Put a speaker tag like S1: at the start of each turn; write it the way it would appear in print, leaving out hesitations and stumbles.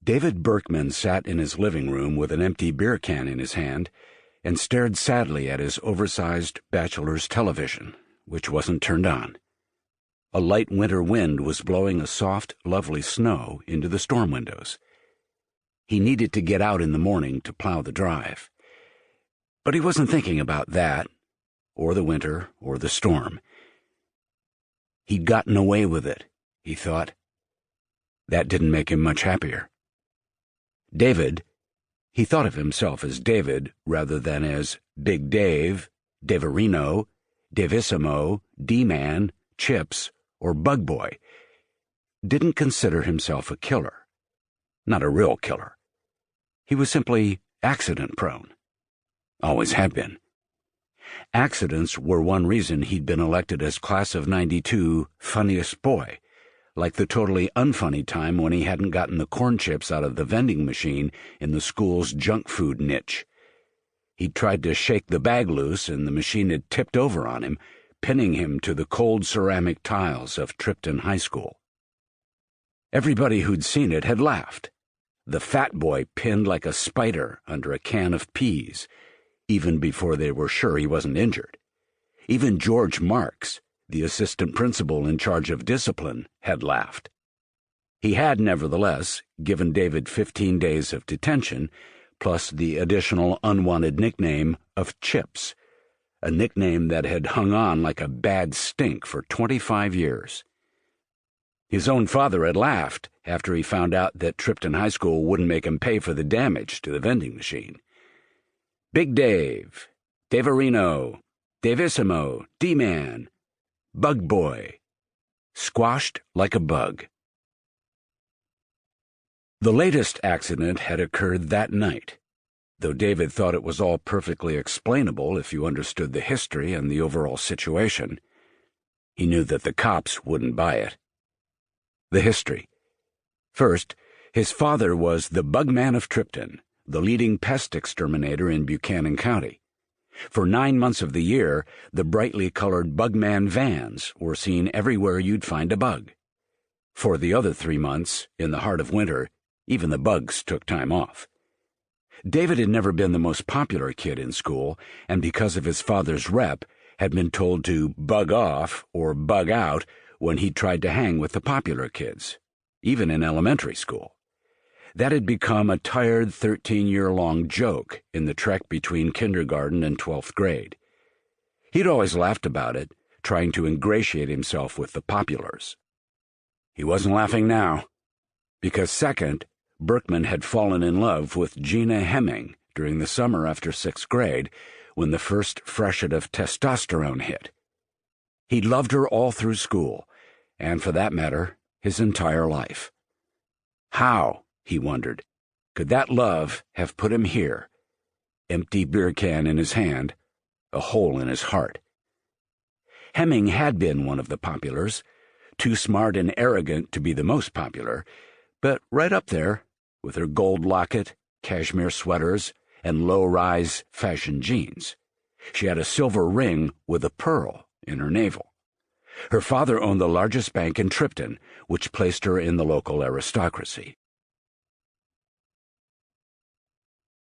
S1: David Berkman sat in his living room with an empty beer can in his hand and stared sadly at his oversized bachelor's television, which wasn't turned on. A light winter wind was blowing a soft, lovely snow into the storm windows. He needed to get out in the morning to plow the drive. But he wasn't thinking about that, or the winter, or the storm. He'd gotten away with it, he thought. That didn't make him much happier. David, he thought of himself as David rather than as Big Dave, Daverino, Davissimo, D-Man, Chips, or Bug Boy, didn't consider himself a killer. Not a real killer. He was simply accident-prone. Always had been. Accidents were one reason he'd been elected as Class of '92 funniest boy, like the totally unfunny time when he hadn't gotten the corn chips out of the vending machine in the school's junk food niche. He'd tried to shake the bag loose and the machine had tipped over on him, pinning him to the cold ceramic tiles of Trippton High School. Everybody who'd seen it had laughed. The fat boy pinned like a spider under a can of peas, even before they were sure he wasn't injured. Even George Marks, the assistant principal in charge of discipline, had laughed. He had, nevertheless, given David 15 days of detention, plus the additional unwanted nickname of Chips, a nickname that had hung on like a bad stink for 25 years. His own father had laughed after he found out that Trippton High School wouldn't make him pay for the damage to the vending machine. Big Dave, Daverino, Davissimo, D-Man, Bug Boy, squashed like a bug. The latest accident had occurred that night, though David thought it was all perfectly explainable if you understood the history and the overall situation. He knew that the cops wouldn't buy it. The history. First, his father was the Bugman of Trippton, the leading pest exterminator in Buchanan County. For 9 months of the year, the brightly colored Bugman vans were seen everywhere you'd find a bug. For the other 3 months, in the heart of winter, even the bugs took time off. David had never been the most popular kid in school, and because of his father's rep, had been told to bug off or bug out when he tried to hang with the popular kids, even in elementary school. That had become a tired 13-year-long joke in the trek between kindergarten and 12th grade. He'd always laughed about it, trying to ingratiate himself with the populars. He wasn't laughing now, because second, Berkman had fallen in love with Gina Hemming during the summer after 6th grade, when the first freshet of testosterone hit. He'd loved her all through school, and for that matter, his entire life. How, he wondered, could that love have put him here? Empty beer can in his hand, a hole in his heart. Hemming had been one of the populars, too smart and arrogant to be the most popular, but right up there, with her gold locket, cashmere sweaters, and low-rise fashion jeans. She had a silver ring with a pearl in her navel. Her father owned the largest bank in Trippton, which placed her in the local aristocracy.